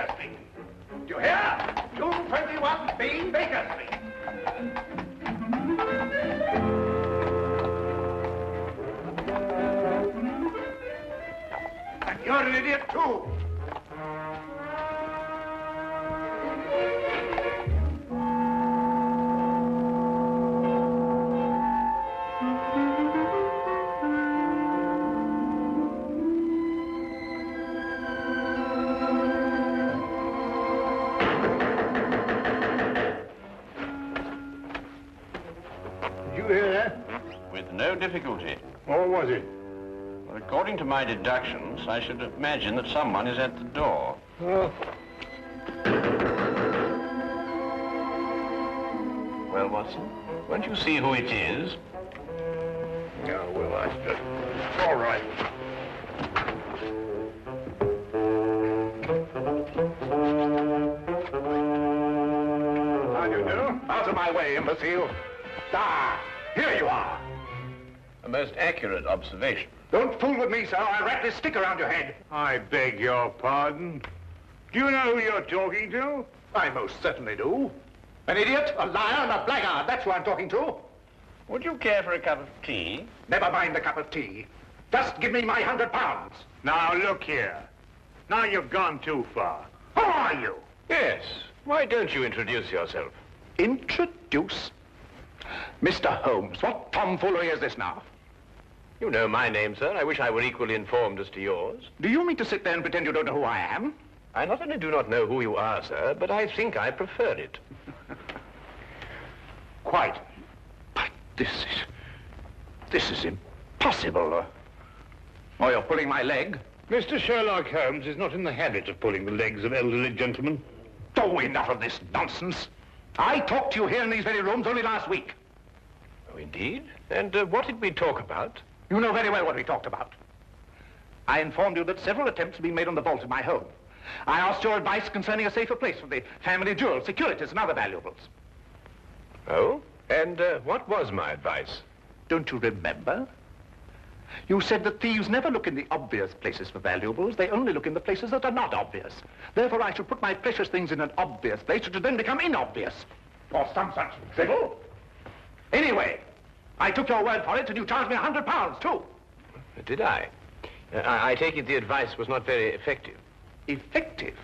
Baker Street. Do you hear? 221B Baker Street. And you're an idiot, too. No difficulty. Or was it? Well, according to my deductions, I should imagine that someone is at the door. Oh. Well, Watson, won't you see who it is? No, well, I just... All right. How do you do? Out of my way, imbecile. Ah, here you are. A most accurate observation. Don't fool with me, sir. I'll wrap this stick around your head. I beg your pardon. Do you know who you're talking to? I most certainly do. An idiot, a liar, and a blackguard. That's who I'm talking to. Would you care for a cup of tea? Never mind the cup of tea. Just give me my £100. Now, look here. Now you've gone too far. Who are you? Yes. Why don't you introduce yourself? Introduce? Mr. Holmes, what tomfoolery is this now? You know my name, sir. I wish I were equally informed as to yours. Do you mean to sit there and pretend you don't know who I am? I not only do not know who you are, sir, but I think I prefer it. Quite. But this is impossible. Oh, you're pulling my leg? Mr. Sherlock Holmes is not in the habit of pulling the legs of elderly gentlemen. Oh, enough of this nonsense. I talked to you here in these very rooms only last week. Oh, indeed? And what did we talk about? You know very well what we talked about. I informed you that several attempts have been made on the vault in my home. I asked your advice concerning a safer place for the family jewels, securities, and other valuables. Oh? And what was my advice? Don't you remember? You said that thieves never look in the obvious places for valuables. They only look in the places that are not obvious. Therefore, I should put my precious things in an obvious place, which would then become inobvious. Or some such drivel. Anyway, I took your word for it, and you charged me £100, too. Did I? I take it the advice was not very effective. Effective?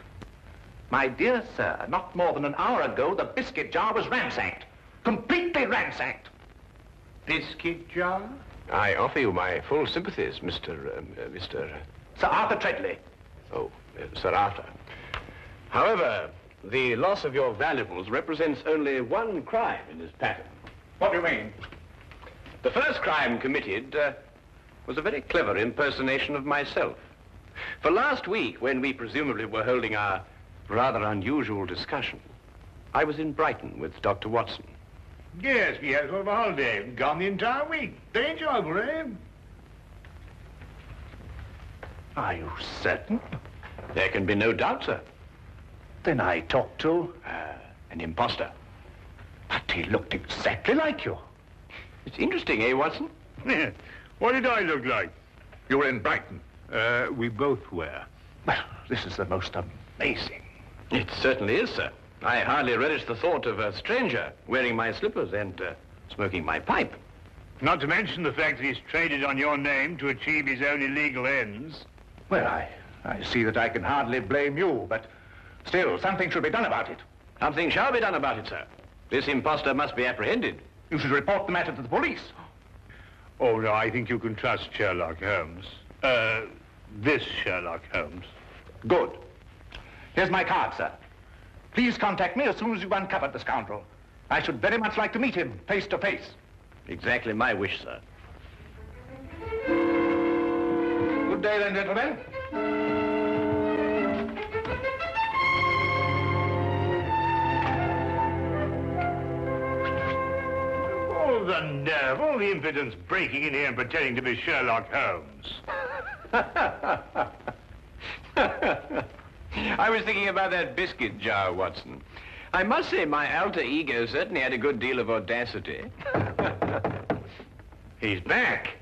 My dear sir, not more than an hour ago, the biscuit jar was ransacked. Completely ransacked. Biscuit jar? I offer you my full sympathies, Mr. Sir Arthur Treadley. Oh, Sir Arthur. However, the loss of your valuables represents only one crime in this pattern. What do you mean? The first crime committed was a very clever impersonation of myself. For last week, when we presumably were holding our rather unusual discussion, I was in Brighton with Dr. Watson. Yes, we had sort of a holiday. Gone the entire week. Very enjoyable, eh? Are you certain? There can be no doubt, sir. Then I talked to... An impostor. But he looked exactly like you. It's interesting, eh, Watson? Yeah. What did I look like? You were in Brighton. We both were. Well, this is the most amazing. It certainly is, sir. I hardly relish the thought of a stranger wearing my slippers and smoking my pipe. Not to mention the fact that he's traded on your name to achieve his own illegal ends. Well, I see that I can hardly blame you, but still, something should be done about it. Something shall be done about it, sir. This impostor must be apprehended. You should report the matter to the police. Oh, no, I think you can trust Sherlock Holmes. This Sherlock Holmes. Good. Here's my card, sir. Please contact me as soon as you've uncovered the scoundrel. I should very much like to meet him, face to face. Exactly my wish, sir. Good day, then, gentlemen. Oh, the nerve, all the impudence breaking in here and pretending to be Sherlock Holmes. I was thinking about that biscuit jar, Watson. I must say my alter ego certainly had a good deal of audacity. He's back.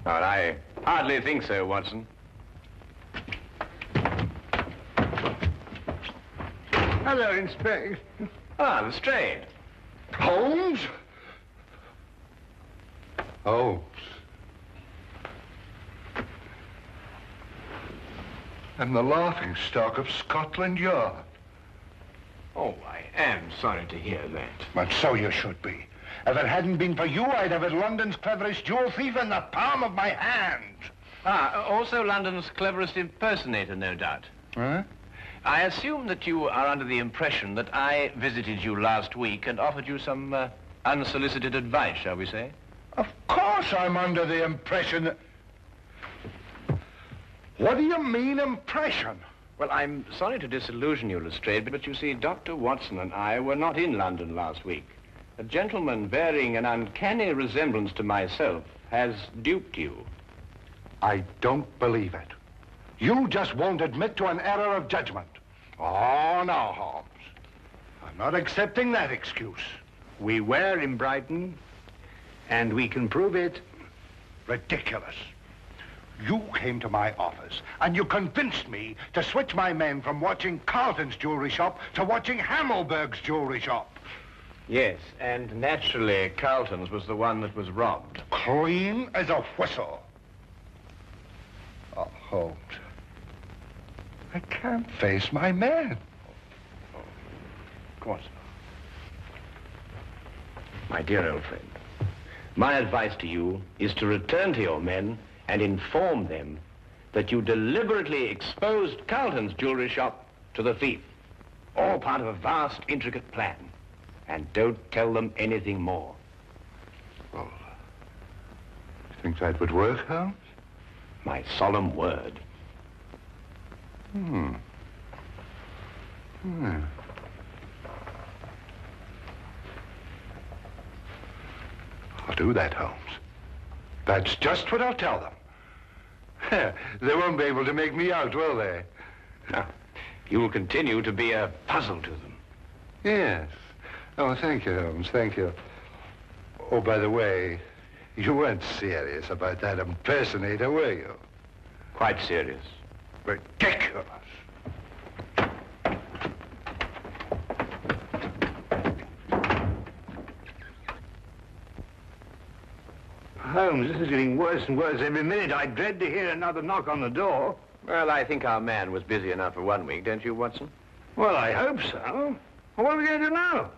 Well, I hardly think so, Watson. Hello, Inspector. Ah, Lestrade. Holmes? Holmes. I'm the laughing stock of Scotland Yard. Oh, I am sorry to hear that. But so you should be. If it hadn't been for you, I'd have had London's cleverest jewel thief in the palm of my hand. Ah, also London's cleverest impersonator, no doubt. Huh? I assume that you are under the impression that I visited you last week and offered you some unsolicited advice, shall we say? Of course I'm under the impression that... What do you mean, impression? Well, I'm sorry to disillusion you, Lestrade, but you see, Dr. Watson and I were not in London last week. A gentleman bearing an uncanny resemblance to myself has duped you. I don't believe it. You just won't admit to an error of judgment. Oh, no, Holmes. I'm not accepting that excuse. We were in Brighton, and we can prove it. Ridiculous. You came to my office, and you convinced me to switch my men from watching Carlton's jewelry shop to watching Hammelberg's jewelry shop. Yes, and naturally, Carlton's was the one that was robbed. Clean as a whistle. Oh, Holmes. I can't face my men. Of course not. My dear old friend, my advice to you is to return to your men and inform them that you deliberately exposed Carlton's jewelry shop to the thief. All part of a vast, intricate plan. And don't tell them anything more. Well, you think that would work, Holmes? My solemn word. I'll do that, Holmes. That's just what I'll tell them. They won't be able to make me out, will they? No. You will continue to be a puzzle to them. Yes. Oh, thank you, Holmes, thank you. Oh, by the way, you weren't serious about that impersonator, were you? Quite serious. Ridiculous. Holmes, this is getting worse and worse every minute. I dread to hear another knock on the door. Well, I think our man was busy enough for 1 week, don't you, Watson? Well, I hope so. Well, what are we going to do now?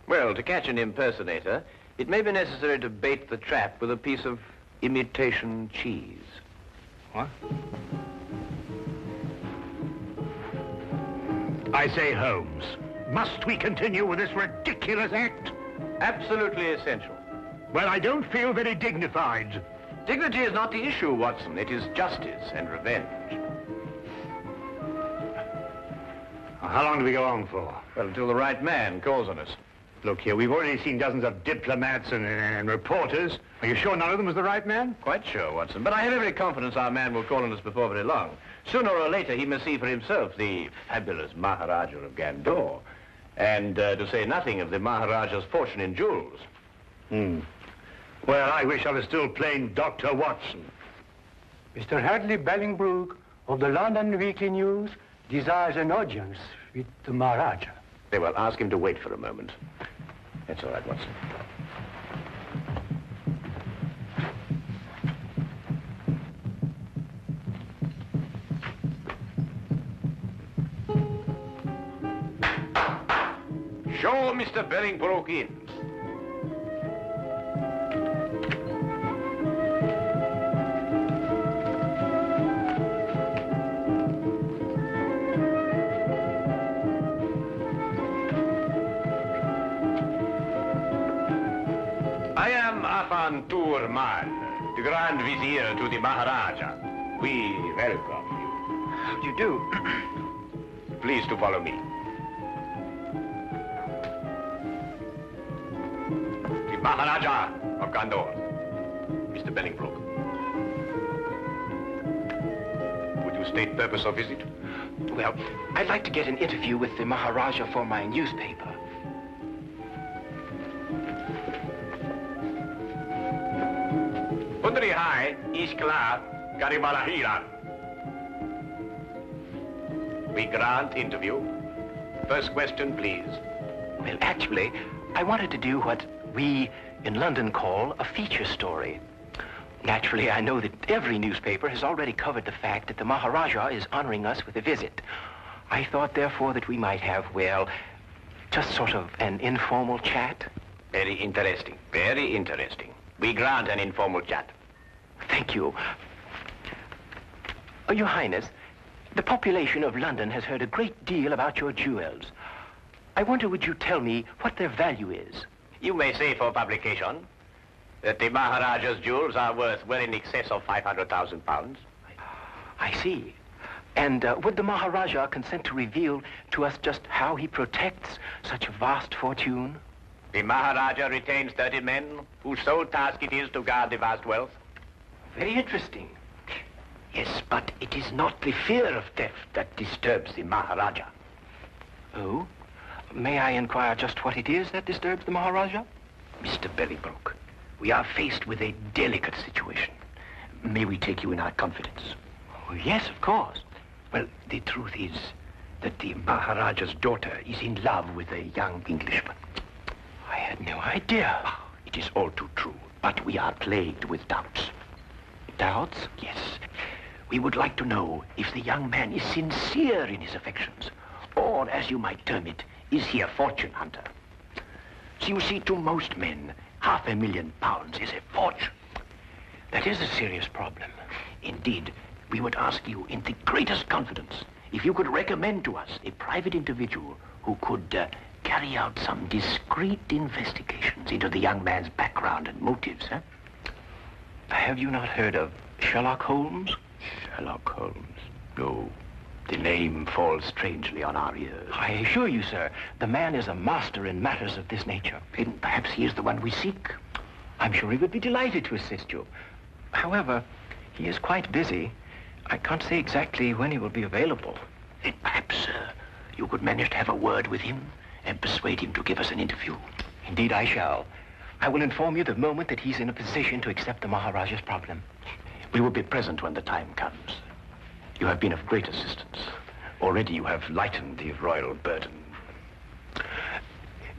Well, to catch an impersonator, it may be necessary to bait the trap with a piece of imitation cheese. What? I say, Holmes, must we continue with this ridiculous act? Absolutely essential. Well, I don't feel very dignified. Dignity is not the issue, Watson. It is justice and revenge. How long do we go on for? Well, until the right man calls on us. Look here, we've already seen dozens of diplomats and reporters. Are you sure none of them was the right man? Quite sure, Watson. But I have every confidence our man will call on us before very long. Sooner or later, he must see for himself the fabulous Maharaja of Gandor. And to say nothing of the Maharaja's fortune in jewels. Well, I wish I was still plain Dr. Watson. Mr. Hadley Bellingbrook of the London Weekly News desires an audience with the Maharaja. Very well, ask him to wait for a moment. That's all right, Watson. Show Mr. Bellingbrook in. I am Afantur Mal, the Grand Vizier to the Maharaja. We welcome you. How do you do? Please to follow me. The Maharaja of Gandor, Mr. Bellingbrook. Would you state purpose of visit? Well, I'd like to get an interview with the Maharaja for my newspaper. Putri Hai, Iskla, Garibalahira. We grant interview. First question, please. Well, actually, I wanted to do what we in London call a feature story. Naturally, I know that every newspaper has already covered the fact that the Maharaja is honoring us with a visit. I thought, therefore, that we might have, well, just sort of an informal chat. Very interesting. Very interesting. We grant an informal chat. Thank you. Your Highness, the population of London has heard a great deal about your jewels. I wonder, would you tell me what their value is? You may say for publication that the Maharaja's jewels are worth well in excess of £500,000. I see. And would the Maharaja consent to reveal to us just how he protects such a vast fortune? The Maharaja retains 30 men whose sole task it is to guard the vast wealth. Very interesting. Yes, but it is not the fear of theft that disturbs the Maharaja. Oh? May I inquire just what it is that disturbs the Maharaja? Mr. Bellingbroke, we are faced with a delicate situation. May we take you in our confidence? Oh, yes, of course. Well, the truth is that the Maharaja's daughter is in love with a young Englishman. I had no idea. It is all too true, but we are plagued with doubts. Doubts? Yes. We would like to know if the young man is sincere in his affections, or, as you might term it, is he a fortune hunter? So you see, to most men, £500,000 is a fortune. That is a serious problem. Indeed, we would ask you in the greatest confidence if you could recommend to us a private individual who could carry out some discreet investigations into the young man's background and motives, huh? Have you not heard of Sherlock Holmes? Sherlock Holmes? No. The name falls strangely on our ears. I assure you, sir, the man is a master in matters of this nature. Then perhaps he is the one we seek. I'm sure he would be delighted to assist you. However, he is quite busy. I can't say exactly when he will be available. Then perhaps, you could manage to have a word with him and persuade him to give us an interview. Indeed, I shall. I will inform you the moment that he's in a position to accept the Maharaja's problem. We will be present when the time comes. You have been of great assistance. Already you have lightened the royal burden.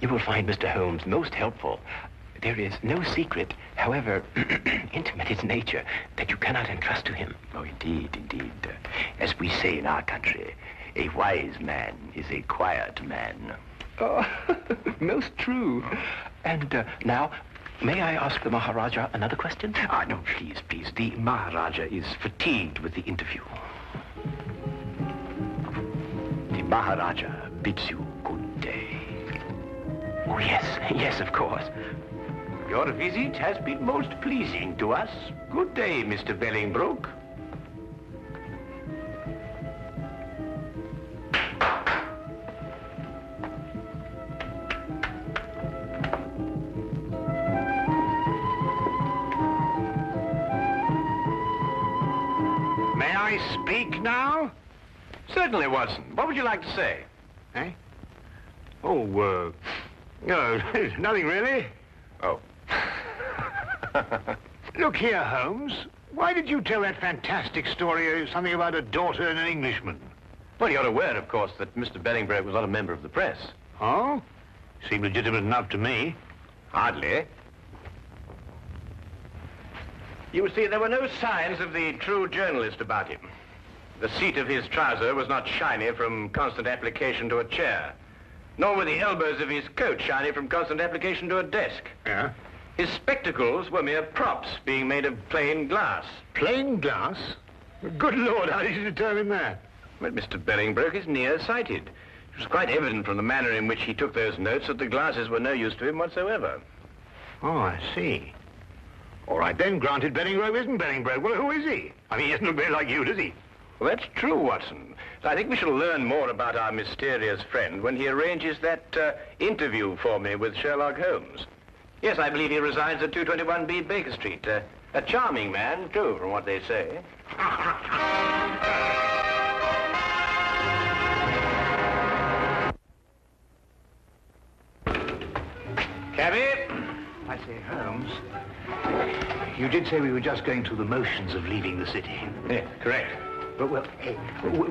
You will find Mr. Holmes most helpful. There is no secret, however intimate its nature, that you cannot entrust to him. Oh, indeed, indeed. As we say in our country, a wise man is a quiet man. Oh, most true. And now, may I ask the Maharaja another question? No, please, please. The Maharaja is fatigued with the interview. The Maharaja bids you good day. Oh, yes, of course. Your visit has been most pleasing to us. Good day, Mr. Bellingbroke. May I speak now? Certainly, Watson. What would you like to say? Eh? Oh, no, nothing really. Oh. Look here, Holmes. Why did you tell that fantastic story, something about a daughter and an Englishman? Well, you're aware, of course, that Mr. Bellingbroke was not a member of the press. Oh? Seemed legitimate enough to me. Hardly. You see, there were no signs of the true journalist about him. The seat of his trouser was not shiny from constant application to a chair, nor were the elbows of his coat shiny from constant application to a desk. Yeah? His spectacles were mere props, being made of plain glass. Plain glass? Good Lord, how did you determine that? Well, Mr. Bellingbroke is nearsighted. It was quite evident from the manner in which he took those notes that the glasses were no use to him whatsoever. Oh, I see. All right, then, granted Bellingbroke isn't Bellingbroke. Well, who is he? I mean, he doesn't look very like you, does he? Well, that's true, Watson. I think we shall learn more about our mysterious friend when he arranges that interview for me with Sherlock Holmes. Yes, I believe he resides at 221B Baker Street. A charming man, too, from what they say. Cabby? I say, Holmes, you did say we were just going through the motions of leaving the city. Yes, correct. But, well,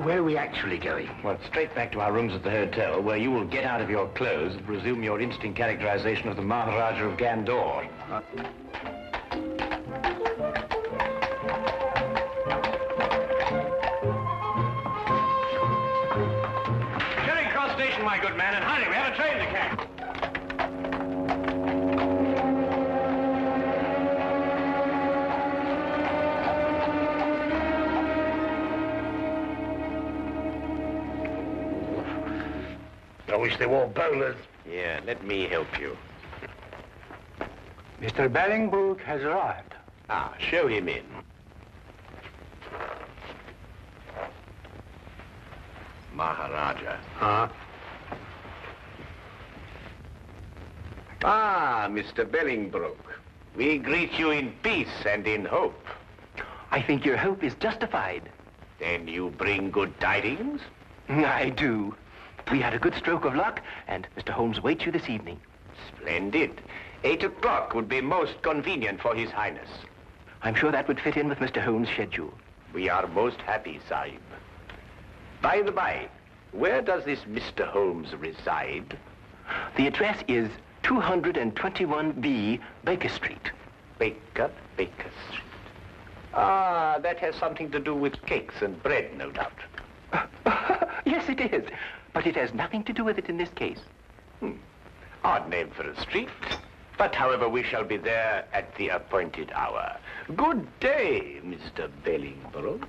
where are we actually going? Well, straight back to our rooms at the hotel, where you will get out of your clothes and resume your instant characterization of the Maharaja of Gandor. Charing Cross Station, my good man, and hurry, we have a train to catch. I wish they wore bowlers. Yeah, let me help you. Mr. Bellingbrook has arrived. Ah, show him in. Maharaja. Huh? Ah, Mr. Bellingbrook. We greet you in peace and in hope. I think your hope is justified. Then you bring good tidings? I do. We had a good stroke of luck, and Mr. Holmes waits you this evening. Splendid. 8 o'clock would be most convenient for His Highness. I'm sure that would fit in with Mr. Holmes' schedule. We are most happy, Sahib. By the by, where does this Mr. Holmes reside? The address is 221B Baker Street. Baker Street. Ah, that has something to do with cakes and bread, no doubt. Yes, it is. But it has nothing to do with it in this case. Odd name for a street. But, however, we shall be there at the appointed hour. Good day, Mr. Bellingbrook.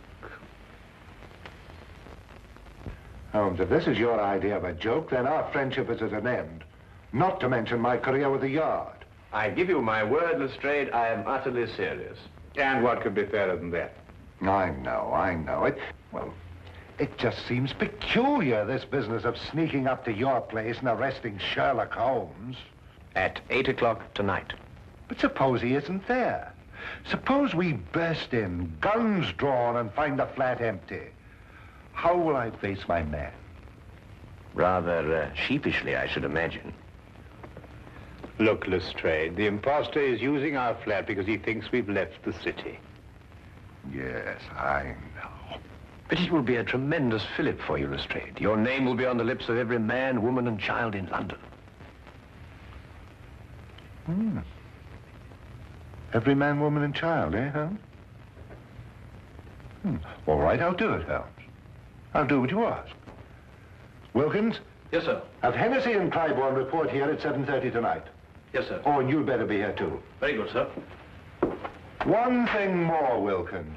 Holmes, if this is your idea of a joke, then our friendship is at an end. Not to mention my career with the Yard. I give you my word, Lestrade, I am utterly serious. And what could be fairer than that? I know. It just seems peculiar, this business of sneaking up to your place and arresting Sherlock Holmes. At 8 o'clock tonight. But suppose he isn't there. Suppose we burst in, guns drawn, and find the flat empty. How will I face my man? Rather sheepishly, I should imagine. Look, Lestrade, the impostor is using our flat because he thinks we've left the city. Yes, I know. But it will be a tremendous fillip for you, Lestrade. Your name will be on the lips of every man, woman, and child in London. Every man, woman, and child, eh, Holmes? All right, I'll do it, Holmes. I'll do what you ask. Wilkins? Yes, sir. Have Hennessy and Clybourne report here at 7:30 tonight. Yes, sir. Oh, and you'd better be here, too. Very good, sir. One thing more, Wilkins.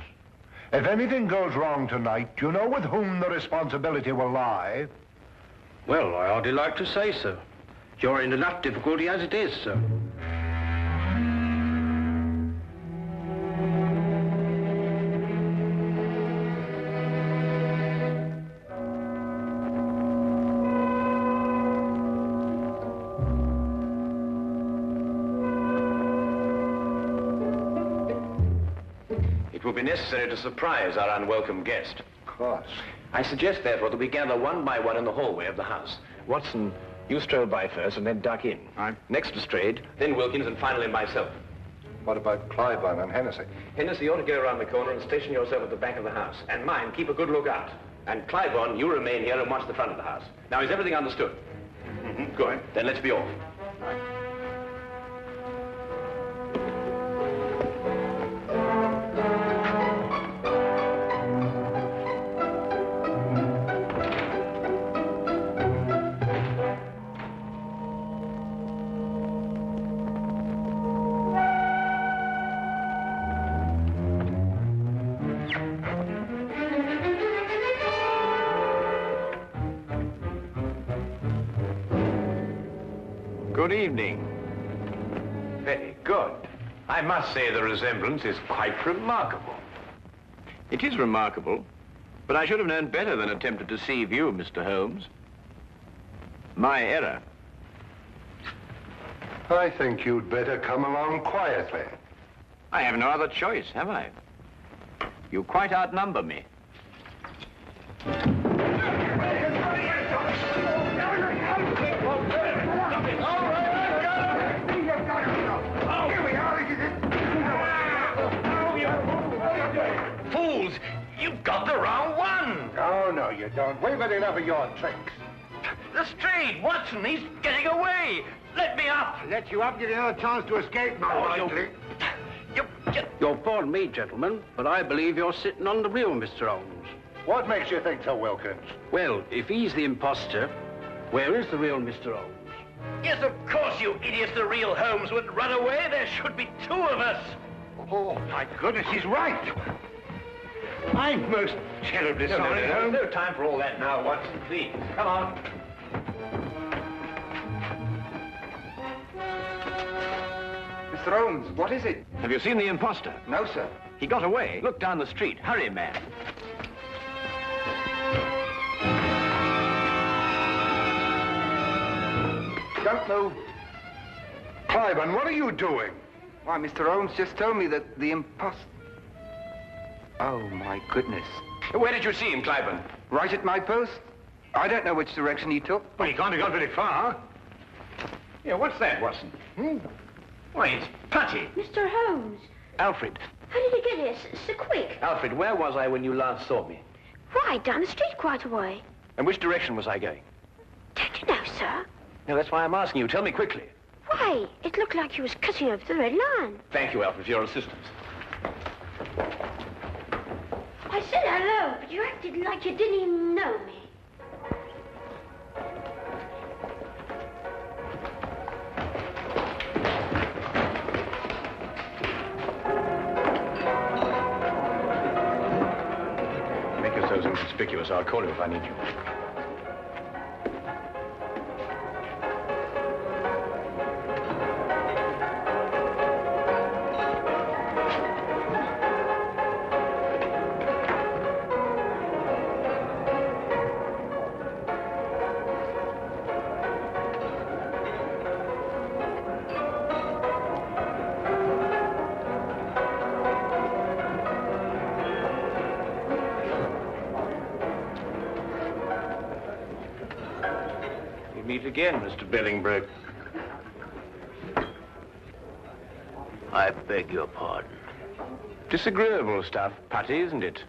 If anything goes wrong tonight, do you know with whom the responsibility will lie? Well, I hardly like to say so. You're in enough difficulty as it is, sir. It will be necessary to surprise our unwelcome guest. Of course. I suggest, therefore, that we gather one by one in the hallway of the house. Watson, you stroll by first and then duck in. Aye. Next Lestrade, then Wilkins, and finally myself. What about Clybourne and Hennessy? Hennessy, you ought to go around the corner and station yourself at the back of the house. And mind, keep a good lookout. And Clybourne, you remain here and watch the front of the house. Now, is everything understood? Good. Then let's be off. Good evening. Very good. I must say the resemblance is quite remarkable. It is remarkable, but I should have known better than attempt to deceive you, Mr. Holmes. My error. I think you'd better come along quietly. I have no other choice, have I? You quite outnumber me. Fools! You've got the wrong you don't. We've had enough of your tricks. Lestrade, Watson, he's getting away. Let me up. Let you up, give you another chance to escape, more likely. You're pardon me, gentlemen, but I believe you're sitting on the real Mr. Holmes. What makes you think so, Wilkins? Well, if he's the imposter, where is the real Mr. Holmes? Yes, of course, you idiots. The real Holmes would run away. There should be two of us. Oh, my goodness, he's right. I'm most terribly sorry, Holmes. No time for all that now, Watson. Please, come on. Mr. Holmes, what is it? Have you seen the imposter? No, sir. He got away. Look down the street. Hurry, man. Don't move. Cliven, what are you doing? Why, Mr. Holmes just told me that the imposter... Oh, my goodness. Where did you see him, Cliburn? Right at my post. I don't know which direction he took. Well, he can't have gone very far. Yeah, what's that, Watson? Why, it's Putty. Mr. Holmes, Alfred. how did you get here so quick? Alfred, where was I when you last saw me? Right, down the street quite a way. And which direction was I going? Don't you know, sir? No, that's why I'm asking you. Tell me quickly. Why, it looked like you was cutting over the red line. Thank you, Alfred, for your assistance. I said hello, but you acted like you didn't even know me. Make yourselves inconspicuous. I'll call you if I need you. Meet again, Mr. Bellingbrook. I beg your pardon. Disagreeable stuff, Putty, isn't it?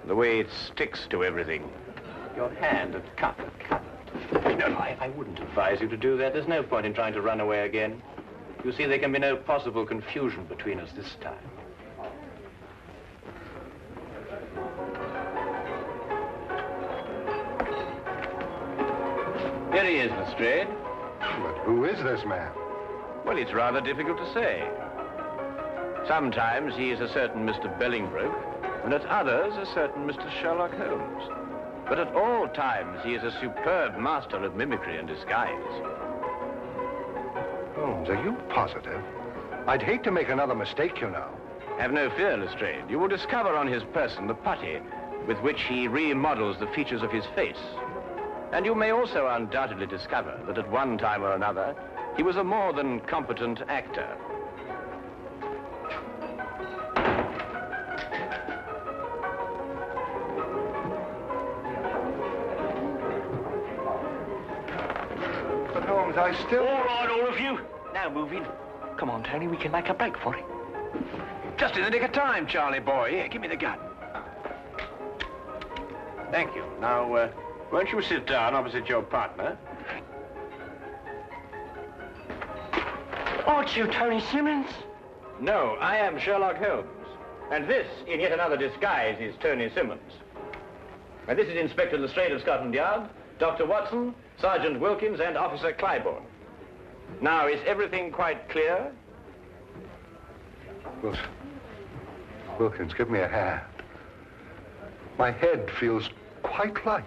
The way it sticks to everything. Your hand at cut. No, I wouldn't advise you to do that. There's no point in trying to run away again. You see, there can be no possible confusion between us this time. Here he is, Lestrade. But who is this man? Well, it's rather difficult to say. Sometimes he is a certain Mr. Bellingbrook, and at others a certain Mr. Sherlock Holmes. But at all times he is a superb master of mimicry and disguise. Holmes, are you positive? I'd hate to make another mistake, you know. Have no fear, Lestrade. You will discover on his person the putty with which he remodels the features of his face. And you may also undoubtedly discover that at one time or another, he was a more than competent actor. But Holmes, I still... All right, all of you. Now move in. Come on, Tony, we can make a break for it. Just in the nick of time, Charlie boy. Here, give me the gun. Thank you. Now, won't you sit down opposite your partner? Aren't you Tony Simmons? No, I am Sherlock Holmes. And this, in yet another disguise, is Tony Simmons. And this is Inspector Lestrade of Scotland Yard, Dr. Watson, Sergeant Wilkins, and Officer Cliburn. Now, is everything quite clear? Wilkins, give me a hand. My head feels quite light.